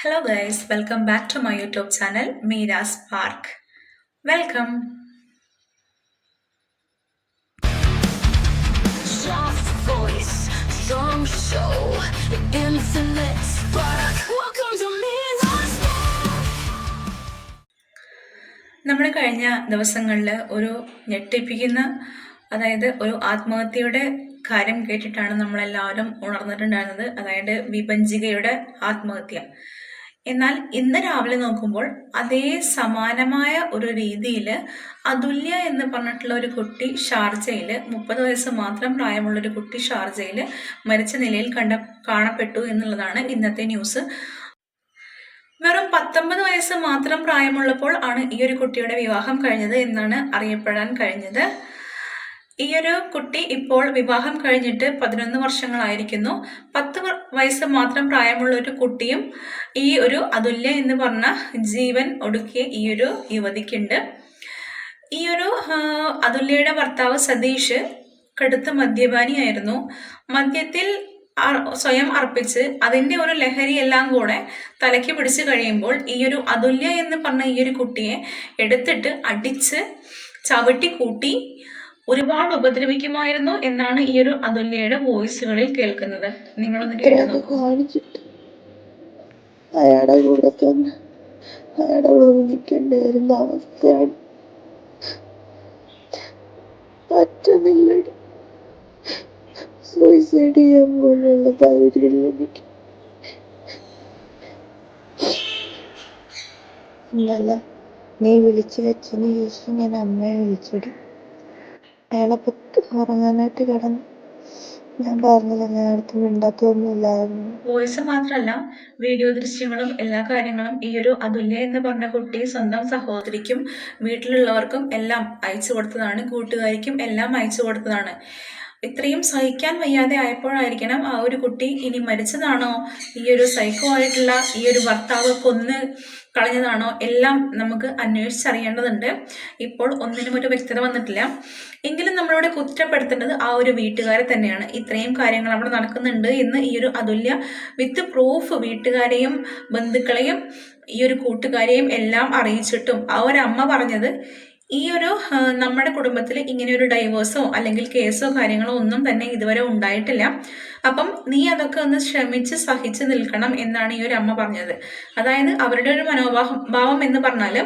Hello guys, welcome back to my YouTube channel Meera's Park. Welcome. Soft voice, strong show, infinite spark. Welcome to Meera's Park. നമ്മൾ കഴിഞ്ഞ ദിവസങ്ങളിൽ ഒരു ഞെട്ടിപ്പിക്കുന്ന ഒരു ആത്മഹത്യയുടെ കാര്യം കേട്ടിട്ടാണ് നമ്മളെല്ലാവരും ഉണർന്നിട്ടുണ്ടായിരുന്നത്. അതായത് വിഭജികയുടെ ആത്മഹത്യ. എന്നാൽ ഇന്ന് രാവിലെ നോക്കുമ്പോൾ അതേ സമാനമായ ഒരു രീതിയിൽ അതുല്യ എന്ന് പറഞ്ഞിട്ടുള്ള ഒരു കുട്ടി ഷാർജയിൽ 30 വയസ്സ് മാത്രം പ്രായമുള്ളൊരു കുട്ടി ഷാർജയിൽ മരിച്ച നിലയിൽ കാണപ്പെട്ടു എന്നുള്ളതാണ് ഇന്നത്തെ ന്യൂസ്. വെറും 19 വയസ്സ് മാത്രം പ്രായമുള്ളപ്പോൾ ആണ് ഈ ഒരു കുട്ടിയുടെ വിവാഹം കഴിഞ്ഞത് എന്നാണ് അറിയപ്പെടാൻ കഴിഞ്ഞത്. ഈ ഒരു കുട്ടി ഇപ്പോൾ വിവാഹം കഴിഞ്ഞിട്ട് 11 വർഷങ്ങളായിരിക്കുന്നു. 10 വയസ്സ് മാത്രം പ്രായമുള്ള ഒരു കുട്ടിയും ഈ ഒരു അതുല്യ എന്ന് പറഞ്ഞ ജീവൻ ഒടുക്കിയ ഈ ഒരു യുവതിക്കുണ്ട്. ഈ ഒരു അതുല്യയുടെ ഭർത്താവ് സതീഷ് കടുത്ത മദ്യപാനിയായിരുന്നു. മദ്യത്തിൽ സ്വയം അർപ്പിച്ച് അതിൻ്റെ ഒരു ലഹരി എല്ലാം കൂടെ തലയ്ക്ക് പിടിച്ച് കഴിയുമ്പോൾ ഈ ഒരു അതുല്യ എന്ന് പറഞ്ഞ ഈ ഒരു കുട്ടിയെ എടുത്തിട്ട് അടിച്ച് ചവിട്ടി കൂട്ടി ഒരുപാട് ഉപദ്രവിക്കുമായിരുന്നു എന്നാണ് ഈ ഒരു അതുല്യയുടെ വോയിസുകളിൽ കേൾക്കുന്നത്. നിങ്ങളൊന്ന് കേൾക്കുന്നു. അയാളുടെ കൂടെ തന്നെ അയാളുടെ കൂടെ നിൽക്കേണ്ടി വരുന്ന അവസ്ഥയാണ്. പറ്റുന്നില്ല, സൂയിസൈഡ് ചെയ്യാൻ പോലുള്ള ധൈര്യം എനിക്ക്. ഇന്നലെ നീ വിളിച്ചു വെച്ചതിന് ശേഷം ഞാൻ അമ്മയെ വിളിച്ചിടും. അയാളെ ഉറങ്ങാനായിട്ട് കിടന്നു. ഞാൻ പറഞ്ഞില്ല, ഞാൻ അടുത്ത് മിണ്ടാത്തൊന്നുമില്ലായിരുന്നു. വോയിസ് മാത്രമല്ല, വീഡിയോ ദൃശ്യങ്ങളും എല്ലാ കാര്യങ്ങളും ഈ ഒരു അതുല്യ എന്ന് പറഞ്ഞ കുട്ടി സ്വന്തം സഹോദരിക്കും വീട്ടിലുള്ളവർക്കും എല്ലാം അയച്ചു കൊടുത്തതാണ്, കൂട്ടുകാരിക്കും എല്ലാം അയച്ചു കൊടുത്തതാണ്. ഇത്രയും സഹിക്കാൻ വയ്യാതെ ആയപ്പോഴായിരിക്കണം ആ ഒരു കുട്ടി ഇനി മരിച്ചതാണോ, ഈ ഒരു സൈക്കോ ആയിട്ടുള്ള ഈ ഒരു ഭർത്താവ് കൊന്ന് കളഞ്ഞതാണോ, എല്ലാം നമുക്ക് അന്വേഷിച്ചറിയേണ്ടതുണ്ട്. ഇപ്പോൾ ഒന്നിനും ഒരു വ്യക്തത വന്നിട്ടില്ല. എങ്കിലും നമ്മളിവിടെ കുറ്റപ്പെടുത്തേണ്ടത് ആ ഒരു വീട്ടുകാരെ തന്നെയാണ്. ഇത്രയും കാര്യങ്ങൾ അവിടെ നടക്കുന്നുണ്ട് എന്ന് ഈ ഒരു അതുല്യ വിത്ത് പ്രൂഫ് വീട്ടുകാരെയും ബന്ധുക്കളെയും ഈ ഒരു കൂട്ടുകാരെയും എല്ലാം അറിയിച്ചിട്ടും ആ ഒരു അമ്മ പറഞ്ഞത്, ഈ ഒരു നമ്മുടെ കുടുംബത്തിൽ ഇങ്ങനെ ഒരു ഡൈവേഴ്സോ അല്ലെങ്കിൽ കേസോ കാര്യങ്ങളോ ഒന്നും തന്നെ ഇതുവരെ ഉണ്ടായിട്ടില്ല. അപ്പം നീ അതൊക്കെ ഒന്ന് ശ്രമിച്ച് സഹിച്ച് നിൽക്കണം എന്നാണ് ഈ ഒരു അമ്മ പറഞ്ഞത്. അതായത് അവരുടെ ഒരു മനോഭാവം എന്ന് പറഞ്ഞാൽ,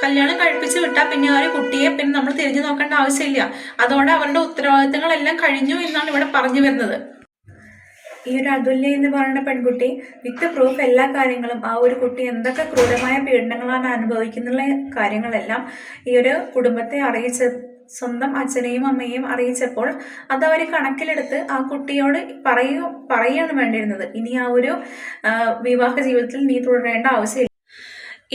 കല്യാണം കഴിപ്പിച്ച് വിട്ടാൽ പിന്നെ ആ ഒരു കുട്ടിയെ പിന്നെ നമ്മൾ തിരിഞ്ഞു നോക്കേണ്ട ആവശ്യമില്ല, അതോടെ അവരുടെ ഉത്തരവാദിത്തങ്ങളെല്ലാം കഴിഞ്ഞു എന്നാണ് ഇവിടെ പറഞ്ഞു വരുന്നത്. ഈ ഒരു അതുല്യ എന്ന് പറയുന്ന പെൺകുട്ടി വിത്ത് പ്രൂഫ് എല്ലാ കാര്യങ്ങളും ആ ഒരു കുട്ടി എന്തൊക്കെ ക്രൂരമായ പീഡനങ്ങളാണ് അനുഭവിക്കുന്ന കാര്യങ്ങളെല്ലാം ഈ ഒരു കുടുംബത്തെ അറിയിച്ച് സ്വന്തം അച്ഛനെയും അമ്മയെയും അറിയിച്ചപ്പോൾ അത് അവർ കണക്കിലെടുത്ത് ആ കുട്ടിയോട് പറയുകയാണ് വേണ്ടിയിരുന്നത്. ഇനി ആ ഒരു വിവാഹ ജീവിതത്തിൽ നീ തുടരേണ്ട ആവശ്യമില്ല.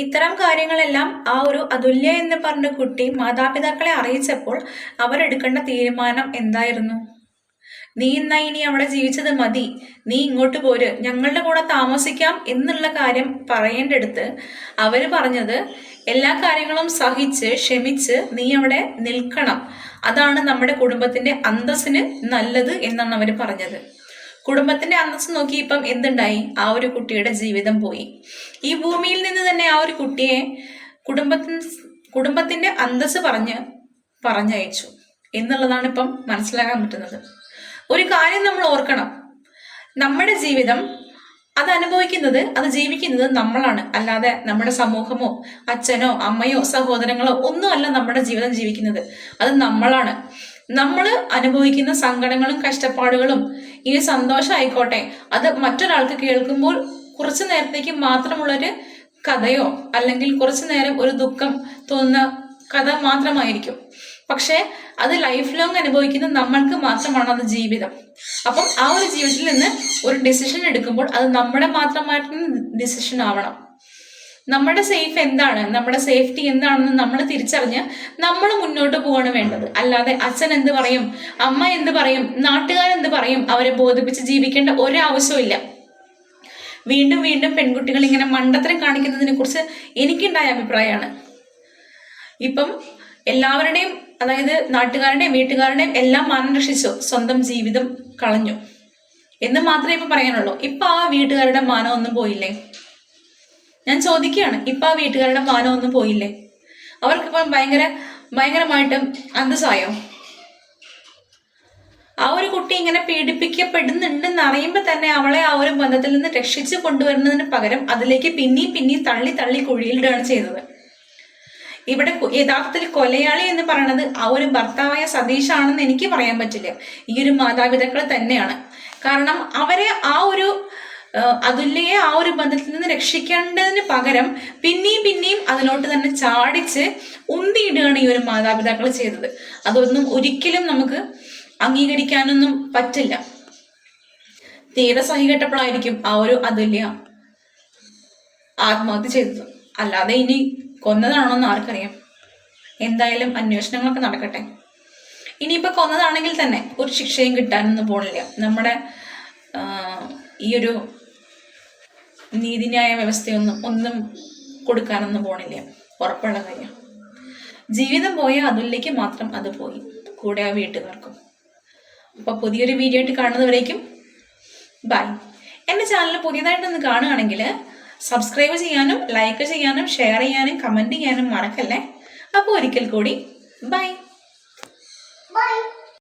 ഇത്തരം കാര്യങ്ങളെല്ലാം ആ ഒരു അതുല്യ എന്ന് പറഞ്ഞ കുട്ടി മാതാപിതാക്കളെ അറിയിച്ചപ്പോൾ അവരെടുക്കേണ്ട തീരുമാനം എന്തായിരുന്നു? നീ എന്നാ ഇനി അവിടെ ജീവിച്ചത് മതി, നീ ഇങ്ങോട്ട് പോര്, ഞങ്ങളുടെ കൂടെ താമസിക്കാം എന്നുള്ള കാര്യം പറയേണ്ടടുത്ത് അവര് പറഞ്ഞത്, എല്ലാ കാര്യങ്ങളും സഹിച്ച് ക്ഷമിച്ച് നീ അവിടെ നിൽക്കണം, അതാണ് നമ്മുടെ കുടുംബത്തിന്റെ അന്തസ്സിന് നല്ലത് എന്നാണ് അവർ പറഞ്ഞത്. കുടുംബത്തിന്റെ അന്തസ് നോക്കി ഇപ്പം എന്തുണ്ടായി? ആ ഒരു കുട്ടിയുടെ ജീവിതം പോയി. ഈ ഭൂമിയിൽ നിന്ന് തന്നെ ആ ഒരു കുട്ടിയെ കുടുംബത്തിന്റെ അന്തസ് പറഞ്ഞയച്ചു എന്നുള്ളതാണ് ഇപ്പം മനസ്സിലാക്കാൻ പറ്റുന്നത്. ഒരു കാര്യം നമ്മൾ ഓർക്കണം, നമ്മുടെ ജീവിതം അത് അനുഭവിക്കുന്നത്, അത് ജീവിക്കുന്നത് നമ്മളാണ്, അല്ലാതെ നമ്മുടെ സമൂഹമോ അച്ഛനോ അമ്മയോ സഹോദരങ്ങളോ ഒന്നുമല്ല നമ്മുടെ ജീവിതം ജീവിക്കുന്നത്, അത് നമ്മളാണ്. നമ്മൾ അനുഭവിക്കുന്ന സങ്കടങ്ങളും കഷ്ടപ്പാടുകളും ഈ സന്തോഷമായിക്കോട്ടെ, അത് മറ്റൊരാൾക്ക് കേൾക്കുമ്പോൾ കുറച്ചു നേരത്തേക്ക് മാത്രമുള്ളൊരു കഥയോ അല്ലെങ്കിൽ കുറച്ചു നേരം ഒരു ദുഃഖം തോന്നുന്ന കഥ മാത്രമായിരിക്കും. പക്ഷെ അത് ലൈഫ് ലോങ് അനുഭവിക്കുന്ന നമ്മൾക്ക് മാത്രമാണ് അത് ജീവിതം. അപ്പം ആ ഒരു ജീവിതത്തിൽ നിന്ന് ഒരു ഡിസിഷൻ എടുക്കുമ്പോൾ അത് നമ്മുടെ മാത്രമായിട്ടുള്ള ഡിസിഷൻ ആവണം. നമ്മുടെ സേഫ് എന്താണ്, നമ്മുടെ സേഫ്റ്റി എന്താണെന്ന് നമ്മൾ തിരിച്ചറിഞ്ഞ് നമ്മൾ മുന്നോട്ട് പോവാണ് വേണ്ടത്. അല്ലാതെ അച്ഛൻ എന്ത് പറയും, അമ്മ എന്ത് പറയും, നാട്ടുകാരെന്ത് പറയും, അവരെ ബോധിപ്പിച്ച് ജീവിക്കേണ്ട ഒരാവശ്യമില്ല. വീണ്ടും വീണ്ടും പെൺകുട്ടികൾ ഇങ്ങനെ മണ്ടത്തരം കാണിക്കുന്നതിനെ കുറിച്ച് എനിക്കുണ്ടായ അഭിപ്രായമാണ്. ഇപ്പം എല്ലാവരുടെയും, അതായത് നാട്ടുകാരുടെയും വീട്ടുകാരുടെയും എല്ലാം മാനം രക്ഷിച്ചു, സ്വന്തം ജീവിതം കളഞ്ഞു എന്ന് മാത്രമേ ഇപ്പൊ പറയാനുള്ളൂ. ഇപ്പൊ ആ വീട്ടുകാരുടെ മാനം ഒന്നും പോയില്ലേ? ഞാൻ ചോദിക്കുകയാണ്, ഇപ്പൊ ആ വീട്ടുകാരുടെ മാനമൊന്നും പോയില്ലേ? അവർക്കിപ്പം ഭയങ്കരമായിട്ടും അന്തസ്സായോ? ആ ഒരു കുട്ടി ഇങ്ങനെ പീഡിപ്പിക്കപ്പെടുന്നുണ്ടെന്ന് അറിയുമ്പോൾ തന്നെ അവളെ ആ ഒരു ബന്ധത്തിൽ നിന്ന് രക്ഷിച്ചു കൊണ്ടുവരുന്നതിന് പകരം അതിലേക്ക് പിന്നെയും തള്ളി കുഴിയിലിടുകയാണ് ചെയ്തത്. ഇവിടെ യഥാർത്ഥത്തിൽ കൊലയാളി എന്ന് പറയുന്നത് ആ ഒരു ഭർത്താവായ സതീഷാണെന്ന് എനിക്ക് പറയാൻ പറ്റില്ല. ഈ ഒരു മാതാപിതാക്കൾ തന്നെയാണ്. കാരണം അവരെ ആ ഒരു അതുല്യയെ ആ ഒരു ബന്ധത്തിൽ നിന്ന് രക്ഷിക്കേണ്ടതിന് പകരം പിന്നെയും അതിലോട്ട് തന്നെ ചാടിച്ച് ഉന്തിയിടുകയാണ് ഈ ഒരു മാതാപിതാക്കൾ ചെയ്തത്. അതൊന്നും ഒരിക്കലും നമുക്ക് അംഗീകരിക്കാനൊന്നും പറ്റില്ല. തീരെ സഹികെട്ടപ്പോഴായിരിക്കും ആ ഒരു അതുല്യ ആത്മഹത്യ ചെയ്തത്. അല്ലാതെ ഇനി കൊന്നതാണോന്ന് ആർക്കറിയാം. എന്തായാലും അന്വേഷണങ്ങളൊക്കെ നടക്കട്ടെ. ഇനിയിപ്പോൾ കൊന്നതാണെങ്കിൽ തന്നെ ഒരു ശിക്ഷയും കിട്ടാനൊന്നും പോണില്ല. നമ്മുടെ ഈ ഒരു നീതിന്യായ വ്യവസ്ഥയൊന്നും കൊടുക്കാനൊന്നും പോണില്ല. ഉറപ്പുള്ള കാര്യം. ജീവിതം പോയ അതുല്യക്ക് മാത്രം അത് പോയി, കൂടെ ആ വീട്ടുകാർക്കും. അപ്പൊ പുതിയൊരു വീഡിയോ ആയിട്ട് കാണുന്നവരേക്കും ബൈ. എൻ്റെ ചാനൽ പുതിയതായിട്ടൊന്ന് കാണുകയാണെങ്കിൽ സബ്സ്ക്രൈബ് ചെയ്യാനും ലൈക്ക് ചെയ്യാനും ഷെയർ ചെയ്യാനും കമൻറ്റ് ചെയ്യാനും മറക്കല്ലേ. അപ്പോൾ ഒരിക്കൽ കൂടി ബൈ.